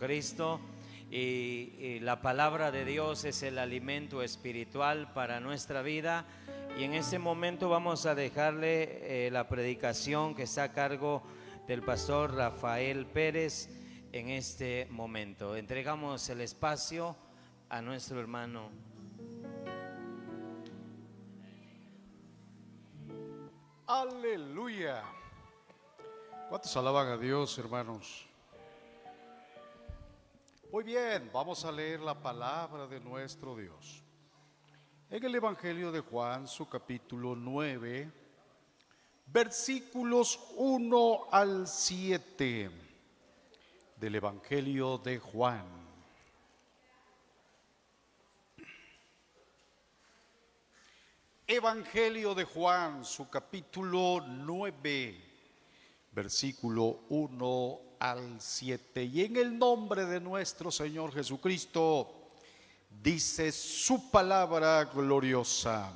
Jesucristo. Y la palabra de Dios es el alimento espiritual para nuestra vida. Y en este momento vamos a dejarle la predicación que está a cargo del pastor Rafael Pérez en este momento. Entregamos el espacio a nuestro hermano. Aleluya. ¿Cuántos alaban a Dios, hermanos? Muy bien, vamos a leer la palabra de nuestro Dios. En el Evangelio de Juan, su capítulo 9, versículos 1 al 7 del Evangelio de Juan. Evangelio de Juan, su capítulo 9, versículo 1 al 7. Y en el nombre de nuestro Señor Jesucristo, dice su palabra gloriosa.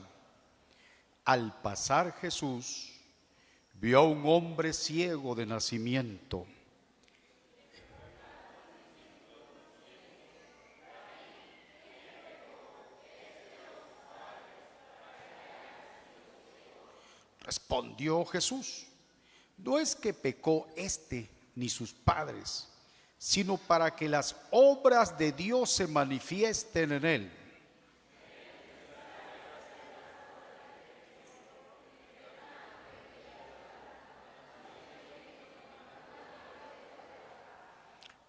Al pasar Jesús, vio a un hombre ciego de nacimiento. Respondió Jesús: no es que pecó éste ni sus padres, sino para que las obras de Dios se manifiesten en él.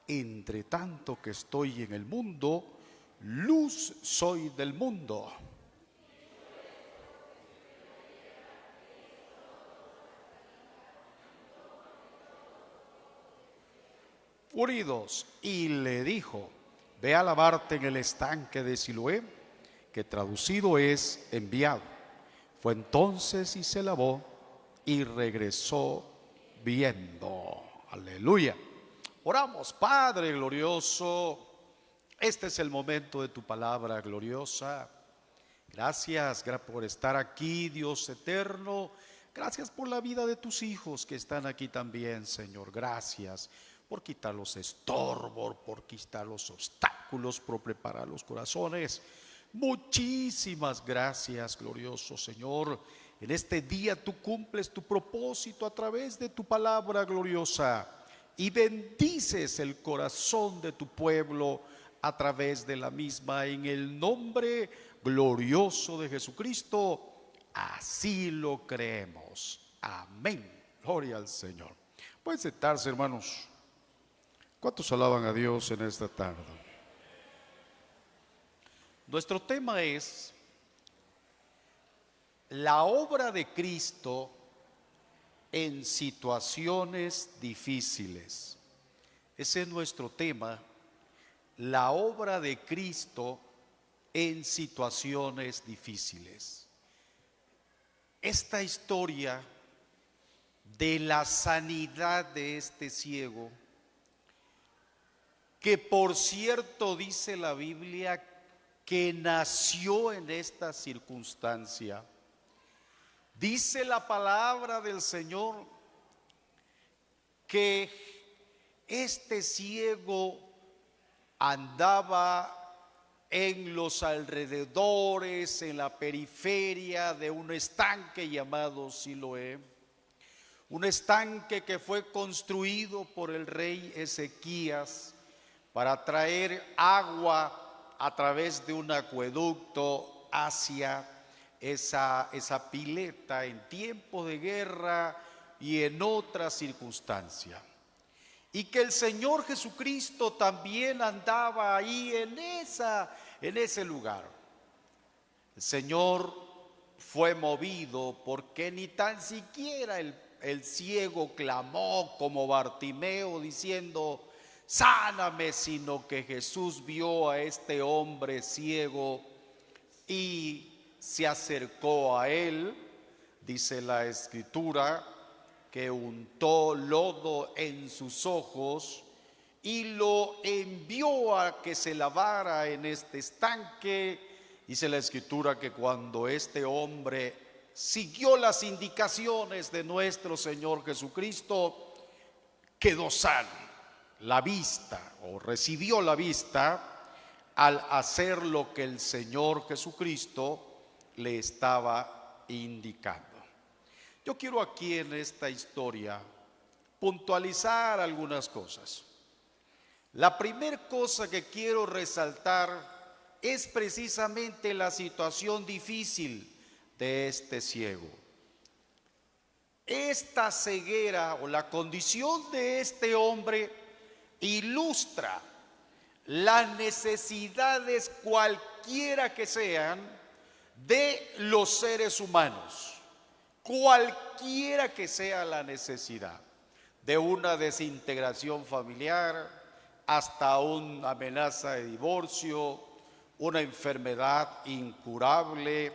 Entre tanto que estoy en el mundo, luz soy del mundo. Unidos, y le dijo: ve a lavarte en el estanque de Siloé, que traducido es enviado. Fue entonces y se lavó y regresó viendo. Aleluya. Oramos. Padre glorioso, este es el momento de tu palabra gloriosa. Gracias por estar aquí, Dios eterno. Gracias por la vida de tus hijos que están aquí también, Señor. Gracias por quitar los estorbos, por quitar los obstáculos, por preparar los corazones. Muchísimas gracias, glorioso Señor. En este día tú cumples tu propósito a través de tu palabra gloriosa y bendices el corazón de tu pueblo a través de la misma. En el nombre glorioso de Jesucristo, así lo creemos. Amén. Gloria al Señor. Pueden sentarse, hermanos. ¿Cuántos alaban a Dios en esta tarde? Nuestro tema es la obra de Cristo en situaciones difíciles. Ese es nuestro tema, la obra de Cristo en situaciones difíciles. Esta historia de la sanidad de este ciego, que por cierto dice la Biblia que nació en esta circunstancia. Dice la palabra del Señor que este ciego andaba en los alrededores, en la periferia de un estanque llamado Siloé. Un estanque que fue construido por el rey Ezequías para traer agua a través de un acueducto hacia esa pileta en tiempo de guerra y en otras circunstancias. Y que el Señor Jesucristo también andaba ahí en ese lugar. El Señor fue movido porque ni tan siquiera el ciego clamó como Bartimeo diciendo: sáname, sino que Jesús vio a este hombre ciego y se acercó a él. Dice la Escritura que untó lodo en sus ojos y lo envió a que se lavara en este estanque. Dice la Escritura que cuando este hombre siguió las indicaciones de nuestro Señor Jesucristo, quedó sano. la vista o recibió la vista al hacer lo que el Señor Jesucristo le estaba indicando. Yo quiero aquí en esta historia puntualizar algunas cosas. La primera cosa que quiero resaltar es precisamente la situación difícil de este ciego. Esta ceguera o la condición de este hombre ilustra las necesidades cualquiera que sean de los seres humanos, cualquiera que sea la necesidad, de una desintegración familiar hasta una amenaza de divorcio, una enfermedad incurable,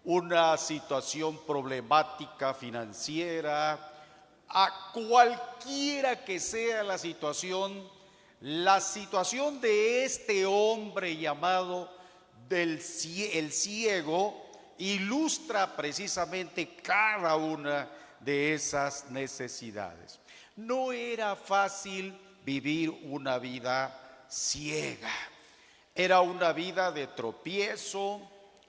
una situación problemática financiera, a cualquiera que sea la situación de este hombre llamado el ciego ilustra precisamente cada una de esas necesidades. No era fácil vivir una vida ciega. Era una vida de tropiezo,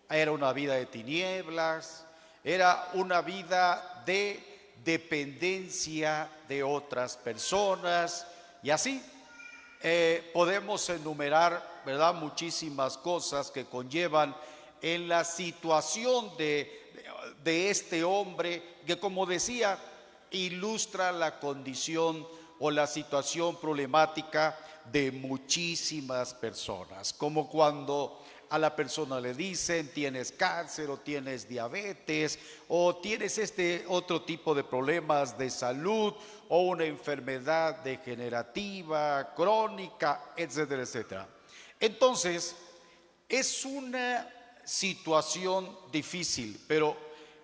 era una vida de tinieblas, era una vida de dependencia de otras personas y así podemos enumerar, ¿verdad?, muchísimas cosas que conllevan en la situación de este hombre que, como decía, ilustra la condición o la situación problemática de muchísimas personas, como cuando a la persona le dicen tienes cáncer o tienes diabetes o tienes este otro tipo de problemas de salud o una enfermedad degenerativa, crónica, etcétera, etcétera. Entonces, es una situación difícil, pero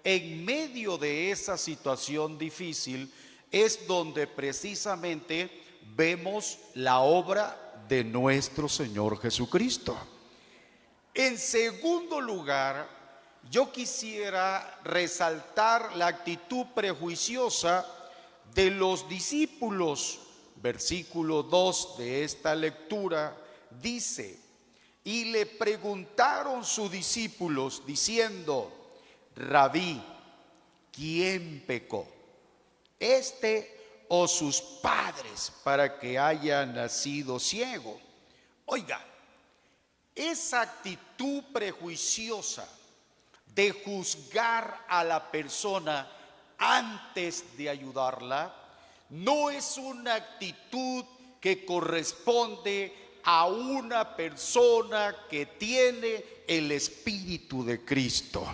en medio de esa situación difícil es donde precisamente vemos la obra de nuestro Señor Jesucristo. En segundo lugar, yo quisiera resaltar la actitud prejuiciosa de los discípulos. Versículo 2 de esta lectura dice: y le preguntaron sus discípulos diciendo: Rabí, ¿quién pecó, este o sus padres, para que haya nacido ciego? Oiga, esa actitud prejuiciosa de juzgar a la persona antes de ayudarla no es una actitud que corresponde a una persona que tiene el Espíritu de Cristo.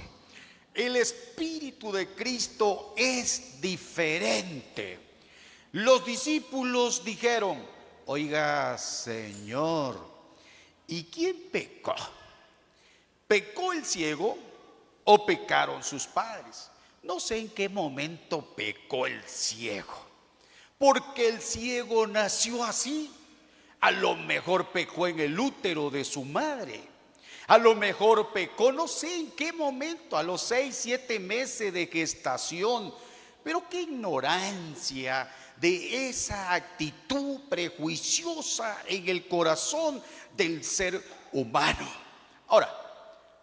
El Espíritu de Cristo es diferente. Los discípulos dijeron: oiga, Señor, ¿y quién pecó? ¿Pecó el ciego o pecaron sus padres? No sé en qué momento pecó el ciego, porque el ciego nació así. A lo mejor pecó en el útero de su madre. A lo mejor pecó, no sé en qué momento, a los 6, 7 meses de gestación. Pero qué ignorancia de esa actitud prejuiciosa en el corazón del ser humano. Ahora,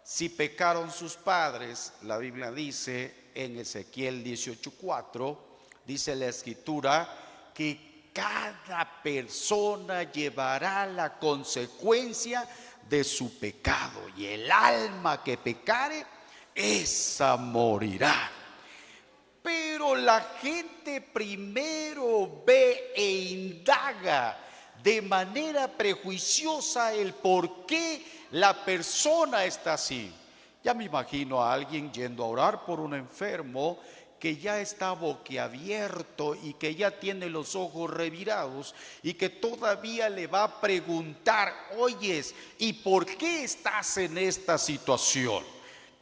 si pecaron sus padres, la Biblia dice en Ezequiel 18:4, dice la Escritura que cada persona llevará la consecuencia de su pecado, y el alma que pecare, esa morirá. Pero la gente primero ve e indaga de manera prejuiciosa el por qué la persona está así. Ya me imagino a alguien yendo a orar por un enfermo que ya está boquiabierto y que ya tiene los ojos revirados y que todavía le va a preguntar: oyes, ¿y por qué estás en esta situación?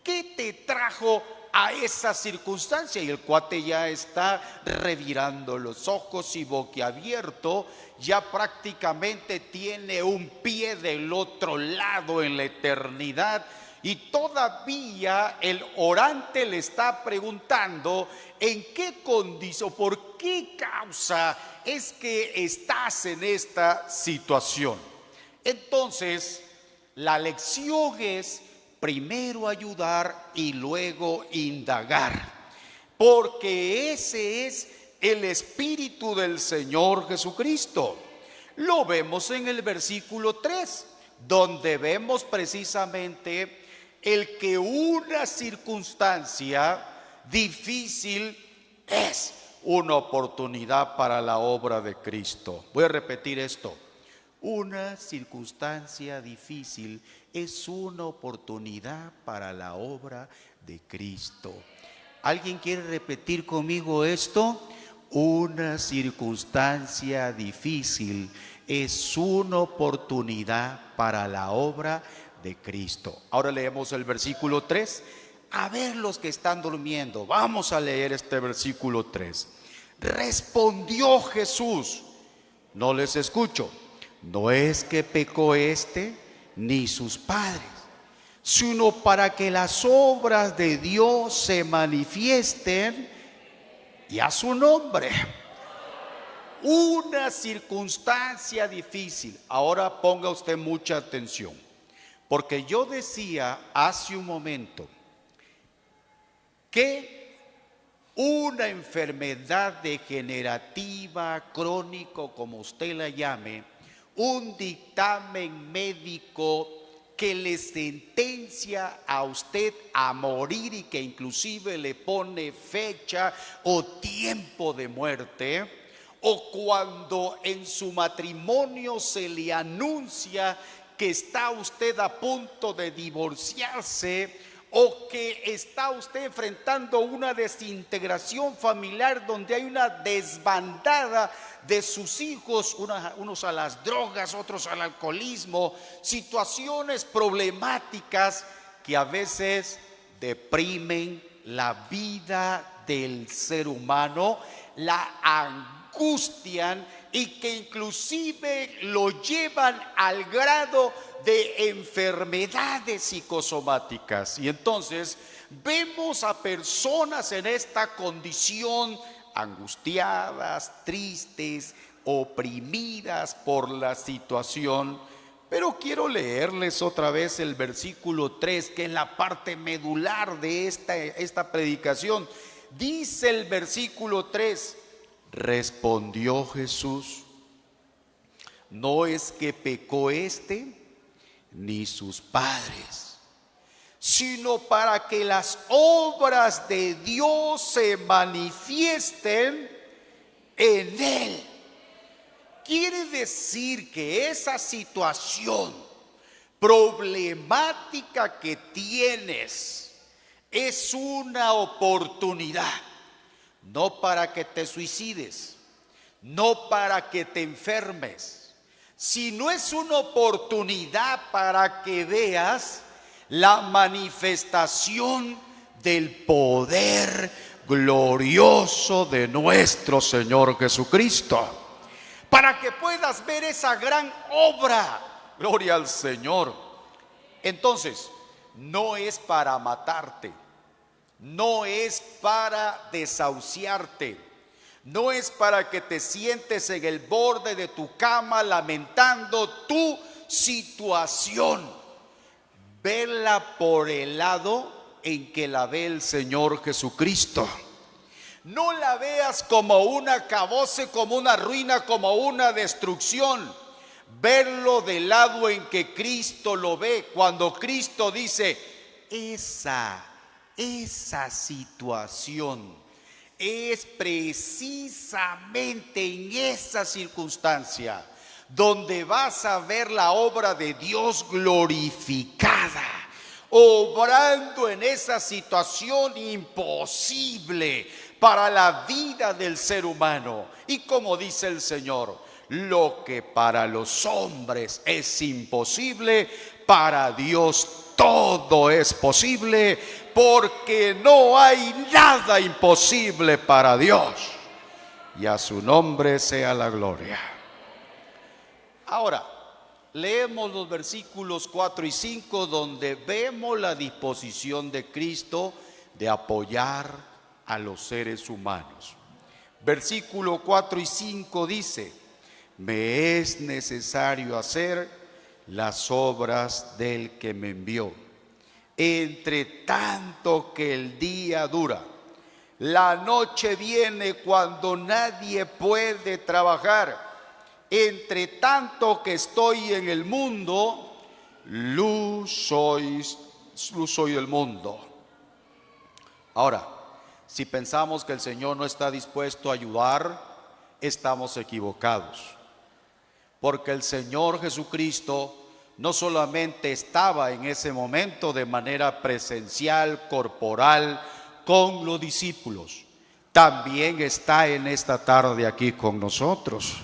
¿Qué te trajo a esa circunstancia? Y el cuate ya está revirando los ojos y boquiabierto, ya prácticamente tiene un pie del otro lado en la eternidad Y todavía el orante le está preguntando en qué condición, por qué causa es que estás en esta situación. Entonces, la lección es primero ayudar y luego indagar, porque ese es el Espíritu del Señor Jesucristo. Lo vemos en el versículo 3, donde vemos precisamente el que una circunstancia difícil es una oportunidad para la obra de Cristo. Voy a repetir esto. Una circunstancia difícil es una oportunidad para la obra de Cristo. ¿Alguien quiere repetir conmigo esto? Una circunstancia difícil es una oportunidad para la obra de Cristo. Ahora leemos el versículo 3. A ver, los que están durmiendo, vamos a leer este versículo 3. Respondió Jesús, no les escucho. No es que pecó este ni sus padres, sino para que las obras de Dios se manifiesten y a su nombre. Una circunstancia difícil. Ahora ponga usted mucha atención, porque yo decía hace un momento que una enfermedad degenerativa, crónico, como usted la llame, un dictamen médico que le sentencia a usted a morir y que inclusive le pone fecha o tiempo de muerte, o cuando en su matrimonio se le anuncia que está usted a punto de divorciarse, o que está usted enfrentando una desintegración familiar donde hay una desbandada de sus hijos, unos a las drogas, otros al alcoholismo, situaciones problemáticas que a veces deprimen la vida del ser humano, la angustian y que inclusive lo llevan al grado de enfermedades psicosomáticas. Y entonces vemos a personas en esta condición angustiadas, tristes, oprimidas por la situación. Pero quiero leerles otra vez el versículo 3, que es la parte medular de esta predicación. Dice el versículo 3, respondió Jesús, no es que pecó este ni sus padres, sino para que las obras de Dios se manifiesten en él. Quiere decir que esa situación problemática que tienes es una oportunidad, no para que te suicides, no para que te enfermes, sino es una oportunidad para que veas la manifestación del poder glorioso de nuestro Señor Jesucristo, para que puedas ver esa gran obra. Gloria al Señor. Entonces, no es para matarte, no es para desahuciarte, no es para que te sientes en el borde de tu cama lamentando tu situación. Vela por el lado en que la ve el Señor Jesucristo. No la veas como un acabose, como una ruina, como una destrucción. Verlo del lado en que Cristo lo ve. Cuando Cristo dice, esa situación es precisamente en esa circunstancia donde vas a ver la obra de Dios glorificada, obrando en esa situación imposible para la vida del ser humano. Y como dice el Señor, lo que para los hombres es imposible, para Dios todo es posible, porque no hay nada imposible para Dios. Y a su nombre sea la gloria. Ahora, leemos los versículos 4 y 5 donde vemos la disposición de Cristo de apoyar a los seres humanos. Versículo 4 y 5 dice: me es necesario hacer las obras del que me envió, entre tanto que el día dura. La noche viene cuando nadie puede trabajar. Entre tanto que estoy en el mundo, luz soy del mundo. Ahora, si pensamos que el Señor no está dispuesto a ayudar, estamos equivocados. Porque el Señor Jesucristo no solamente estaba en ese momento de manera presencial, corporal, con los discípulos, también está en esta tarde aquí con nosotros.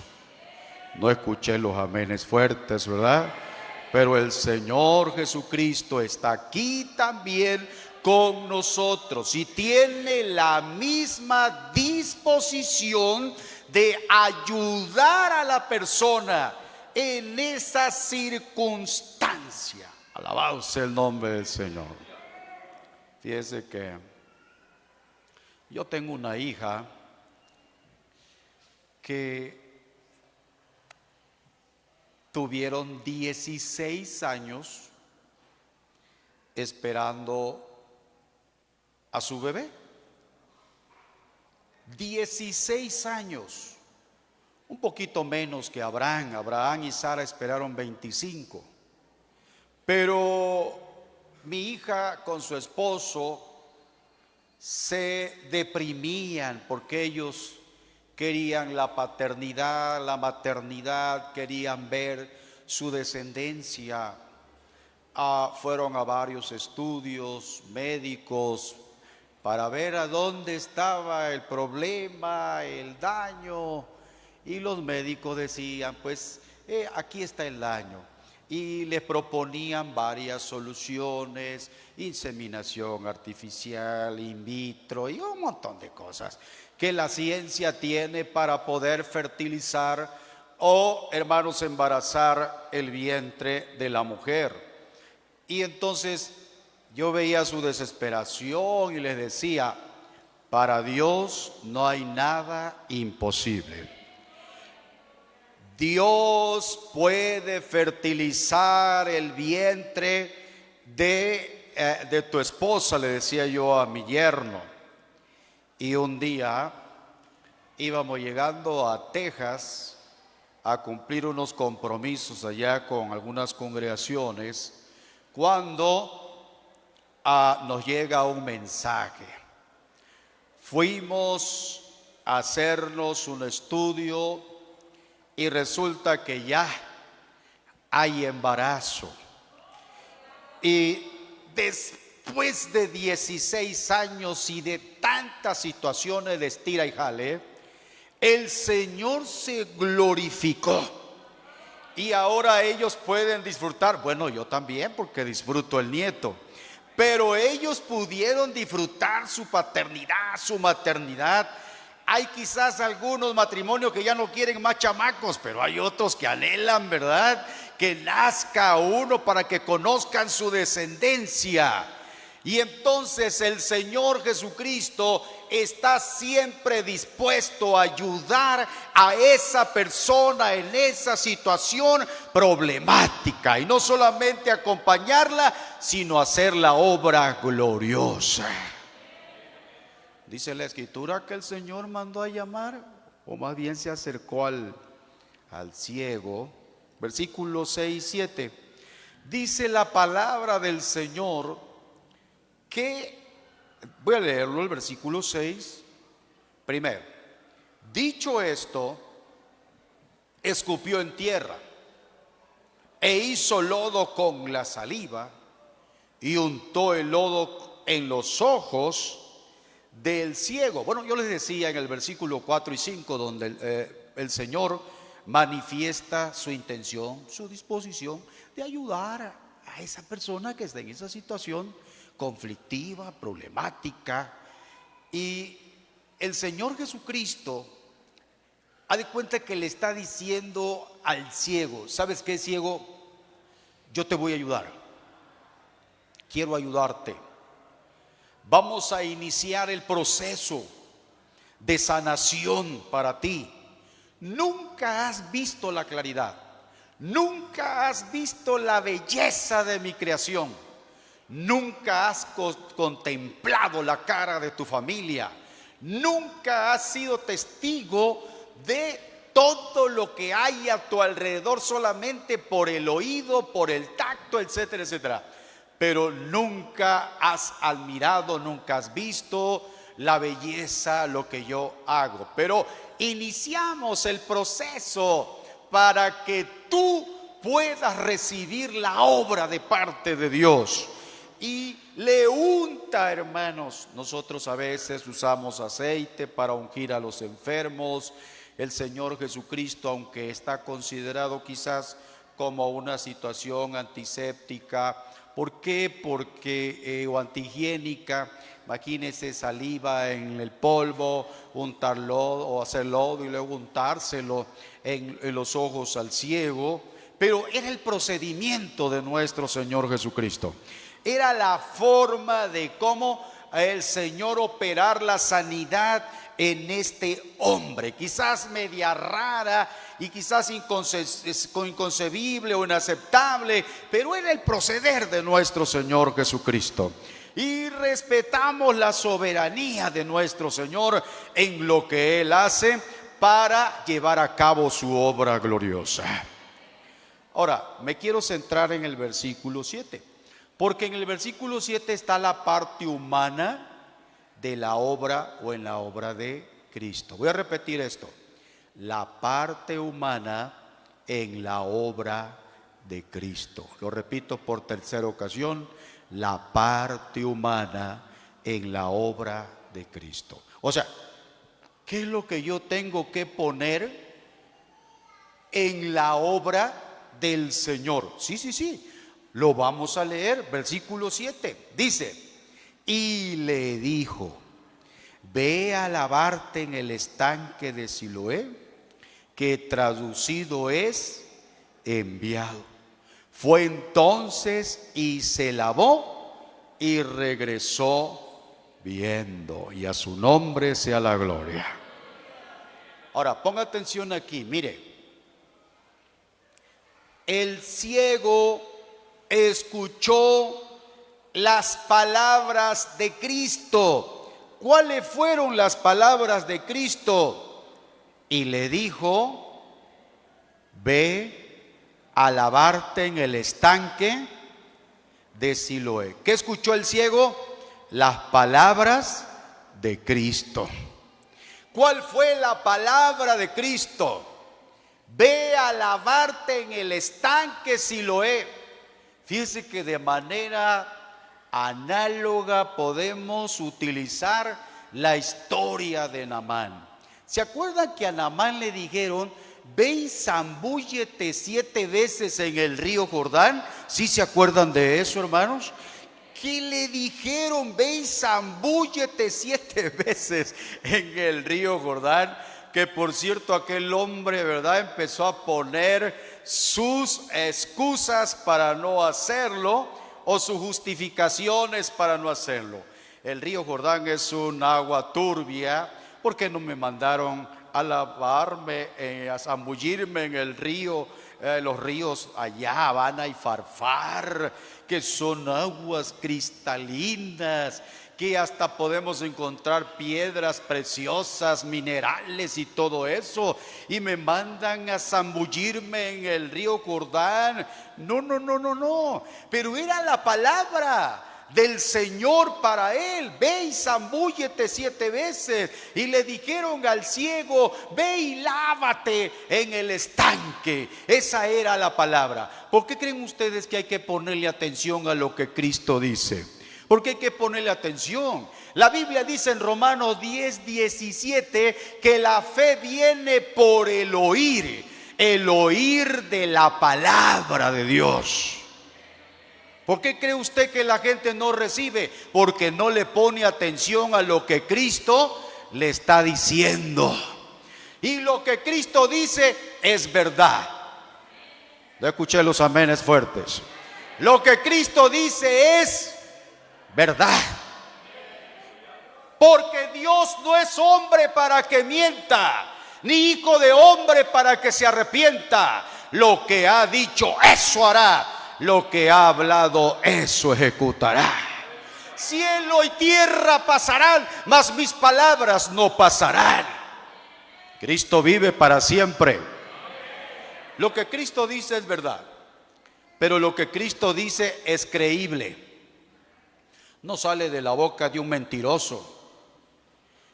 No escuché los amenes fuertes, ¿verdad? Pero el Señor Jesucristo está aquí también con nosotros y tiene la misma disposición de ayudar a la persona en esa circunstancia. Alabado sea el nombre del Señor. Fíjese que yo tengo una hija que tuvieron 16 años esperando a su bebé. 16 años, un poquito menos que Abraham. Abraham y Sara esperaron 25. Pero mi hija con su esposo se deprimían porque ellos querían la paternidad, la maternidad, querían ver su descendencia. Fueron a varios estudios médicos para ver a dónde estaba el problema, el daño, y los médicos decían, pues aquí está el daño, y les proponían varias soluciones: inseminación artificial, in vitro y un montón de cosas que la ciencia tiene para poder fertilizar o, hermanos, embarazar el vientre de la mujer. Y entonces yo veía su desesperación y les decía: para Dios no hay nada imposible. Dios puede fertilizar el vientre de tu esposa, le decía yo a mi yerno. Y un día íbamos llegando a Texas a cumplir unos compromisos allá con algunas congregaciones, cuando nos llega un mensaje. Fuimos a hacernos un estudio y resulta que ya hay embarazo. Y después de 16 años y de tantas situaciones de estira y jale, el Señor se glorificó. Y ahora ellos pueden disfrutar. Bueno, yo también, porque disfruto el nieto. Pero ellos pudieron disfrutar su paternidad, su maternidad. Hay quizás algunos matrimonios que ya no quieren más chamacos, pero hay otros que anhelan, ¿verdad?, que nazca uno para que conozcan su descendencia. Y entonces el Señor Jesucristo está siempre dispuesto a ayudar a esa persona en esa situación problemática, y no solamente acompañarla, sino hacer la obra gloriosa. Dice la Escritura que el Señor mandó a llamar, o más bien se acercó al ciego. Versículos 6 y 7. Dice la palabra del Señor que, voy a leerlo, el versículo 6. Primero, dicho esto, escupió en tierra e hizo lodo con la saliva y untó el lodo en los ojos del ciego. Bueno, yo les decía en el versículo 4 y 5, donde el Señor manifiesta su intención, su disposición de ayudar a esa persona que está en esa situación conflictiva, problemática. Y el Señor Jesucristo, haz de cuenta que le está diciendo al ciego: ¿sabes qué, ciego? yo te voy a ayudar. Quiero ayudarte. Vamos a iniciar el proceso de sanación para ti. Nunca has visto la claridad. Nunca has visto la belleza de mi creación. Nunca has contemplado la cara de tu familia. Nunca has sido testigo de todo lo que hay a tu alrededor solamente por el oído, por el tacto, etcétera, etcétera. Pero nunca has admirado, nunca has visto la belleza, lo que yo hago. Pero iniciamos el proceso para que tú puedas recibir la obra de parte de Dios. Y le unta, hermanos. Nosotros a veces usamos aceite para ungir a los enfermos. El Señor Jesucristo, aunque está considerado quizás como una situación antiséptica, ¿por qué? Porque o antihigiénica, imagínese saliva en el polvo, untar lodo o hacer lodo y luego untárselo en los ojos al ciego. Pero era el procedimiento de nuestro Señor Jesucristo. Era la forma de cómo el Señor operar la sanidad en este hombre, quizás media rara y quizás inconcebible o inaceptable, pero era el proceder de nuestro Señor Jesucristo. Y respetamos la soberanía de nuestro Señor en lo que Él hace para llevar a cabo su obra gloriosa. Ahora, me quiero centrar en el versículo 7, porque en el versículo 7 está la parte humana de la obra o en la obra de Cristo. Voy a repetir esto: la parte humana en la obra de Cristo. Lo repito por tercera ocasión: la parte humana en la obra de Cristo. O sea, ¿qué es lo que yo tengo que poner en la obra del Señor? Sí, lo vamos a leer, versículo 7, dice: y le dijo, ve a lavarte en el estanque de Siloé, que traducido es enviado. Fue entonces y se lavó y regresó viendo, y a su nombre sea la gloria. Ahora, ponga atención aquí, mire. El ciego escuchó las palabras de Cristo. ¿Cuáles fueron las palabras de Cristo? Y le dijo, ve a lavarte en el estanque de Siloé. ¿Qué escuchó el ciego? Las palabras de Cristo. ¿Cuál fue la palabra de Cristo? Ve a lavarte en el estanque Siloé. Fíjese que de manera análoga podemos utilizar la historia de Naamán. ¿Se acuerdan que a Naamán le dijeron, ve y zambúllete 7 veces en el río Jordán? ¿Sí se acuerdan de eso, hermanos? ¿Qué le dijeron? Ve y zambúllete 7 veces en el río Jordán. Que por cierto aquel hombre, ¿verdad?, empezó a poner sus excusas para no hacerlo, o sus justificaciones para no hacerlo. El río Jordán es un agua turbia. ¿Por qué no me mandaron a lavarme, a zambullirme en el río? Los ríos allá, Habana y Farfar, que son aguas cristalinas, que hasta podemos encontrar piedras preciosas, minerales y todo eso, y me mandan a zambullirme en el río Jordán. No, pero era la palabra del Señor para él. Ve y zambúllete 7 veces. Y le dijeron al ciego, ve y lávate en el estanque. Esa era la palabra. ¿Por qué creen ustedes que hay que ponerle atención a lo que Cristo dice? Porque hay que ponerle atención. La Biblia dice en Romanos 10:17 que la fe viene por el oír de la palabra de Dios. ¿Por qué cree usted que la gente no recibe? Porque no le pone atención a lo que Cristo le está diciendo. Y lo que Cristo dice es verdad. No escuché los amenes fuertes. Lo que Cristo dice es verdad. Porque Dios no es hombre para que mienta, ni hijo de hombre para que se arrepienta. Lo que ha dicho, eso hará. Lo que ha hablado, eso ejecutará. Cielo y tierra pasarán, mas mis palabras no pasarán. Cristo vive para siempre. Lo que Cristo dice es verdad, pero lo que Cristo dice es creíble. No sale de la boca de un mentiroso.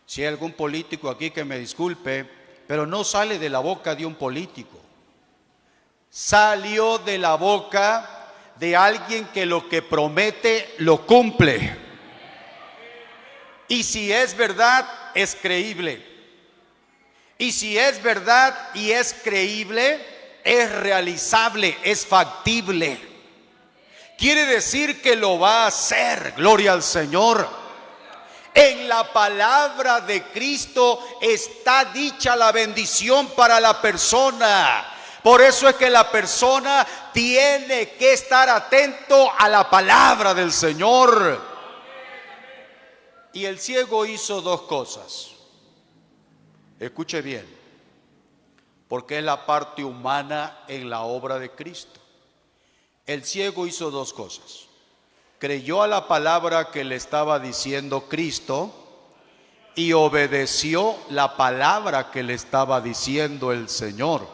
Si hay algún político aquí que me disculpe, pero no sale de la boca de un político. Salió de la boca de alguien que lo que promete lo cumple. Y si es verdad, es creíble. Y si es verdad y es creíble, es realizable, es factible. Quiere decir que lo va a hacer. Gloria al Señor. En la palabra de Cristo está dicha la bendición para la persona. Por eso es que la persona tiene que estar atento a la palabra del Señor. Y el ciego hizo dos cosas. Escuche bien, porque es la parte humana en la obra de Cristo. El ciego hizo dos cosas. Creyó a la palabra que le estaba diciendo Cristo y obedeció la palabra que le estaba diciendo el Señor.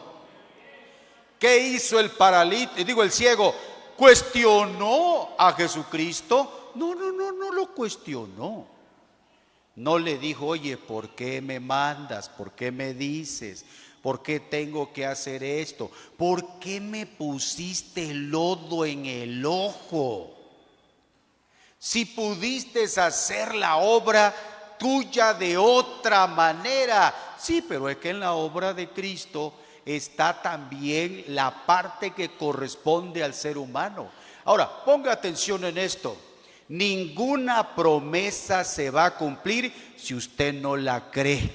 ¿Qué hizo el paralítico? El ciego cuestionó a Jesucristo. No lo cuestionó. No le dijo, oye, ¿por qué me mandas? ¿Por qué me dices? ¿Por qué tengo que hacer esto? ¿Por qué me pusiste lodo en el ojo? Si pudiste hacer la obra tuya de otra manera. Sí, pero es que en la obra de Cristo está también la parte que corresponde al ser humano. Ahora, ponga atención en esto. Ninguna promesa se va a cumplir si usted no la cree.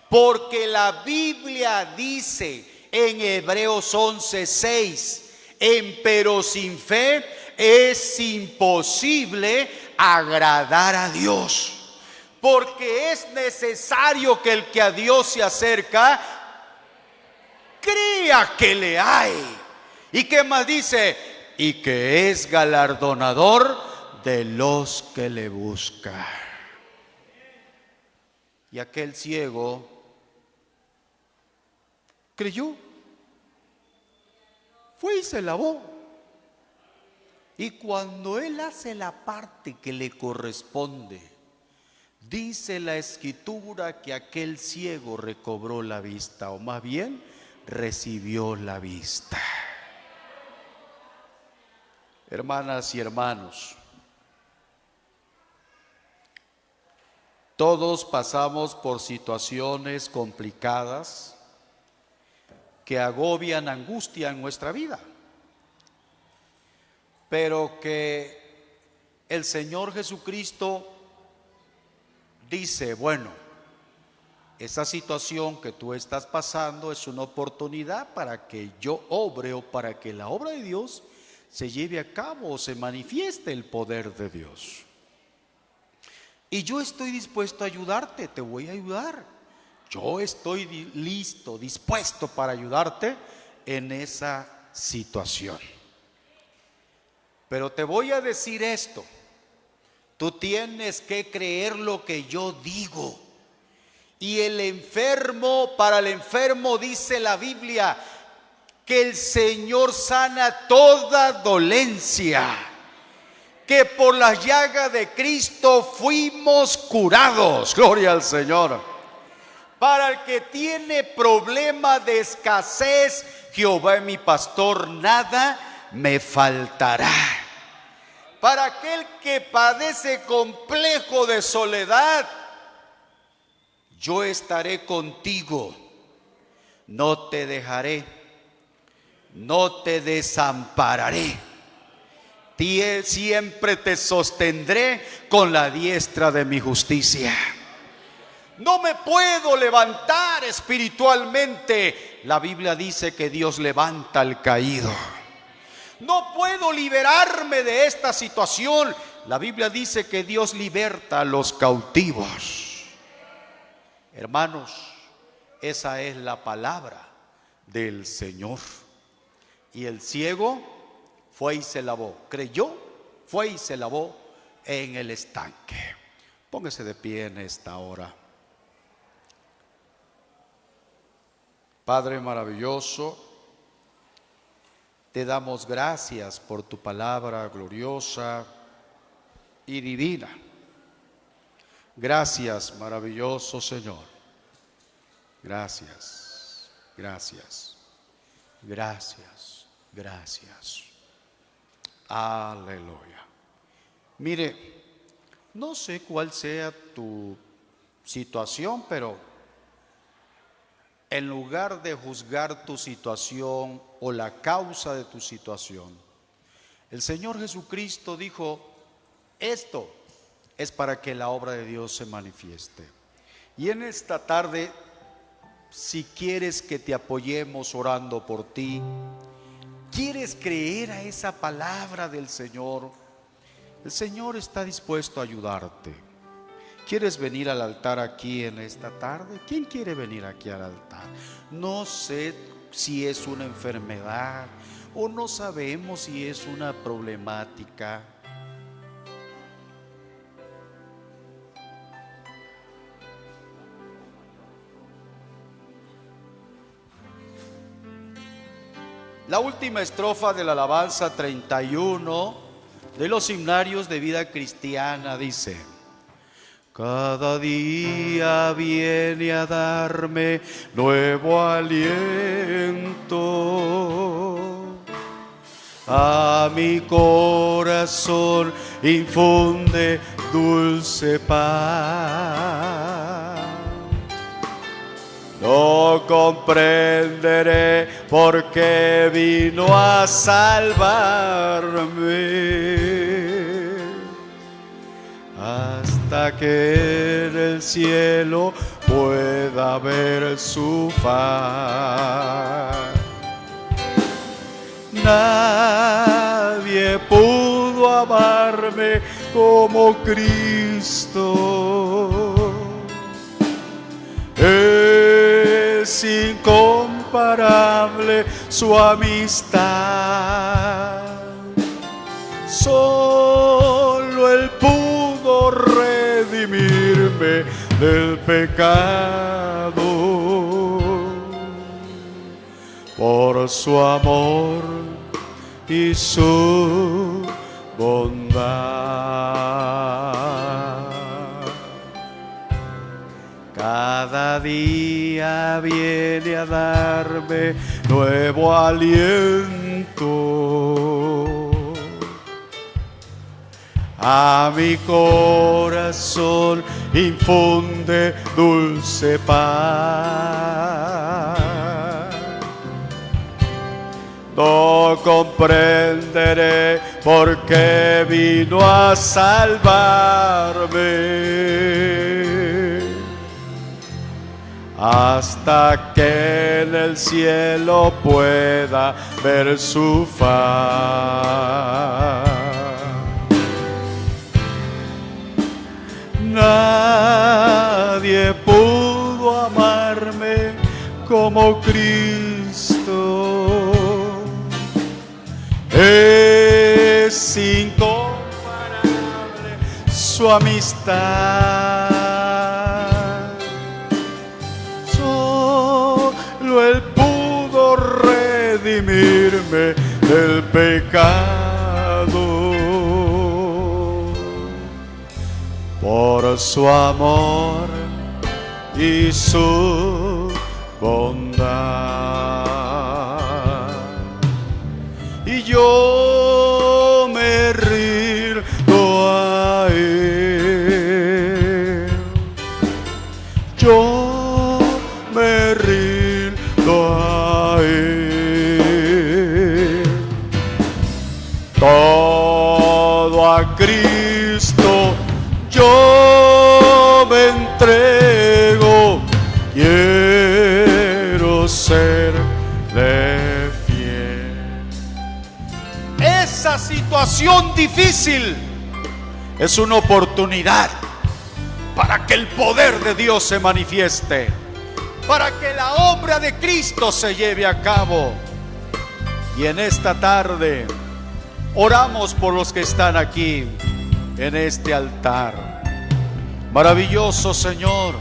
Porque la Biblia dice en Hebreos 11:6, empero sin fe es imposible agradar a Dios. Porque es necesario que el que a Dios se acerca crea que le hay. ¿Y qué más dice? Y que es galardonador de los que le buscan. Y aquel ciego creyó, fue y se lavó. Y cuando él hace la parte que le corresponde, dice la Escritura que aquel ciego recobró la vista, o más bien recibió la vista. Hermanas y hermanos, todos pasamos por situaciones complicadas que agobian, angustian nuestra vida, pero que el Señor Jesucristo dice, bueno, esa situación que tú estás pasando es una oportunidad para que yo obre, o para que la obra de Dios se lleve a cabo o se manifieste el poder de Dios. Y yo estoy dispuesto a ayudarte, te voy a ayudar. Yo estoy listo, dispuesto para ayudarte en esa situación. Pero te voy a decir esto, tú tienes que creer lo que yo digo. Y el enfermo, para el enfermo dice la Biblia, que el Señor sana toda dolencia, que por las llagas de Cristo fuimos curados. Gloria al Señor. Para el que tiene problema de escasez, Jehová es mi pastor, nada me faltará. Para aquel que padece complejo de soledad, yo estaré contigo, no te dejaré, no te desampararé, siempre te sostendré con la diestra de mi justicia. No me puedo levantar espiritualmente. La Biblia dice que Dios levanta al caído. No puedo liberarme de esta situación. La Biblia dice que Dios liberta a los cautivos. Hermanos, esa es la palabra del Señor. Y el ciego fue y se lavó. Creyó, fue y se lavó en el estanque. Póngase de pie en esta hora. Padre maravilloso, te damos gracias por tu palabra gloriosa y divina. Gracias, maravilloso Señor. Gracias, gracias, gracias, gracias. Aleluya. Mire, no sé cuál sea tu situación, pero en lugar de juzgar tu situación o la causa de tu situación, el Señor Jesucristo dijo: esto es para que la obra de Dios se manifieste. Y en esta tarde, si quieres que te apoyemos orando por ti, quieres creer a esa palabra del Señor, el Señor está dispuesto a ayudarte. ¿Quieres venir al altar aquí en esta tarde? ¿Quién quiere venir aquí al altar? No sé si es una enfermedad o no sabemos si es una problemática. La última estrofa de la alabanza 31 de los himnarios de vida cristiana dice: cada día viene a darme nuevo aliento, a mi corazón infunde dulce paz. No comprenderé por qué vino a salvarme, hasta que en el cielo pueda ver su faz. Nadie pudo amarme como Cristo. Es incomparable su amistad. Solo Él pudo redimirme del pecado. Por su amor y su bondad. Cada día viene a darme nuevo aliento, a mi corazón infunde dulce paz. No comprenderé por qué vino a salvarme, hasta que en el cielo pueda ver su faz. Nadie pudo amarme como Cristo. Es incomparable su amistad. Solo Él pudo redimirme del pecado. Por su amor y su bondad. Y yo me rindo a Él. Yo me rindo a Él. Todo a Cristo yo me entrego. Quiero serle fiel. situación difícil es una oportunidad para que el poder de Dios se manifieste, para que la obra de Cristo se lleve a cabo. Y en esta tarde oramos por los que están aquí en este altar. Maravilloso Señor,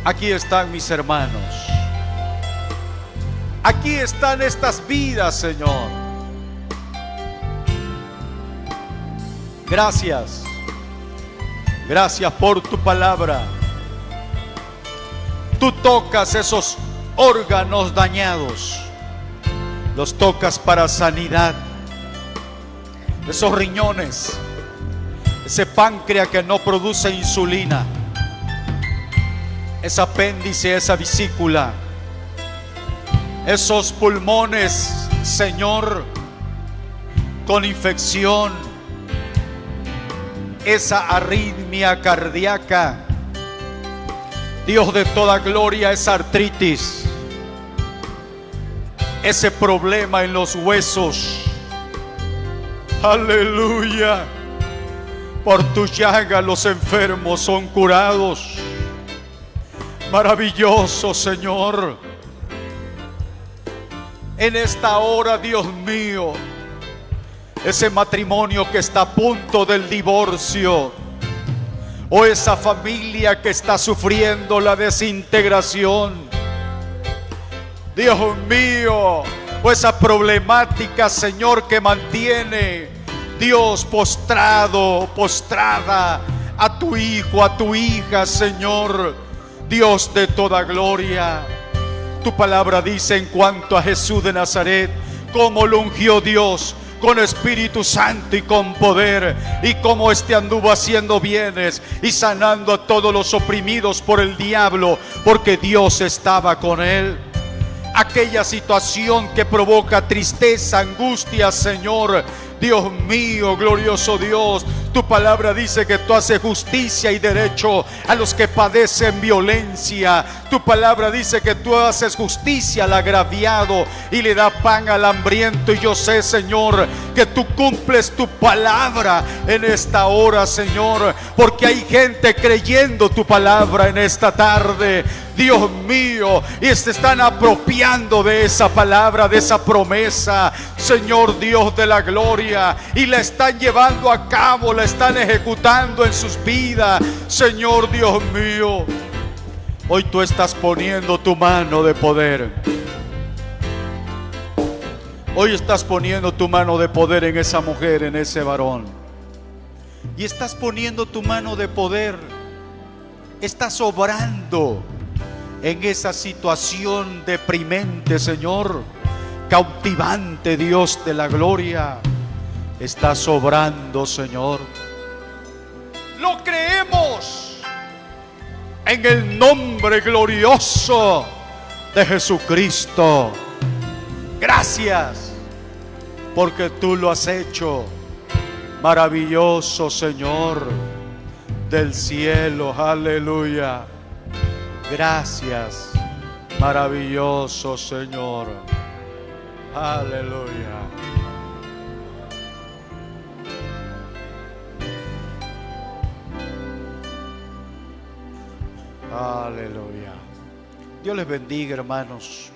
aquí están mis hermanos, aquí están estas vidas, Señor. Gracias, gracias por tu palabra. Tú tocas esos órganos dañados, los tocas para sanidad. Esos riñones, ese páncreas que no produce insulina, ese apéndice, esa vesícula, esos pulmones, Señor, con infección, esa arritmia cardíaca, Dios de toda gloria, esa artritis, ese problema en los huesos. Aleluya. Por tu llaga los enfermos son curados. Maravilloso Señor. En esta hora, Dios mío, ese matrimonio que está a punto del divorcio, o esa familia que está sufriendo la desintegración, Dios mío, o esa problemática, Señor, que mantiene, Dios, postrada a tu hijo, a tu hija, Señor, Dios de toda gloria. Tu palabra dice en cuanto a Jesús de Nazaret, cómo lo ungió Dios con Espíritu Santo y con poder, y cómo anduvo haciendo bienes y sanando a todos los oprimidos por el diablo, porque Dios estaba con él. Aquella situación que provoca tristeza, angustia, Señor, Dios mío, glorioso Dios, tu palabra dice que tú haces justicia y derecho a los que padecen violencia. Tu palabra dice que tú haces justicia al agraviado y le da pan al hambriento. Y yo sé, Señor, que tú cumples tu palabra en esta hora, Señor, porque hay gente creyendo tu palabra en esta tarde, Dios mío, y se están apropiando de esa palabra, de esa promesa, Señor Dios de la gloria, y la están llevando a cabo, la están ejecutando en sus vidas, Señor Dios mío. Hoy tú estás poniendo tu mano de poder. Hoy estás poniendo tu mano de poder en esa mujer, en ese varón. Y estás poniendo tu mano de poder. Estás obrando en esa situación deprimente, Señor, cautivante, Dios de la gloria. Estás obrando, Señor. Lo creemos en el nombre glorioso de Jesucristo. Gracias, porque tú lo has hecho. Maravilloso Señor del cielo, aleluya. Gracias, maravilloso Señor, aleluya. Aleluya. Dios les bendiga, hermanos.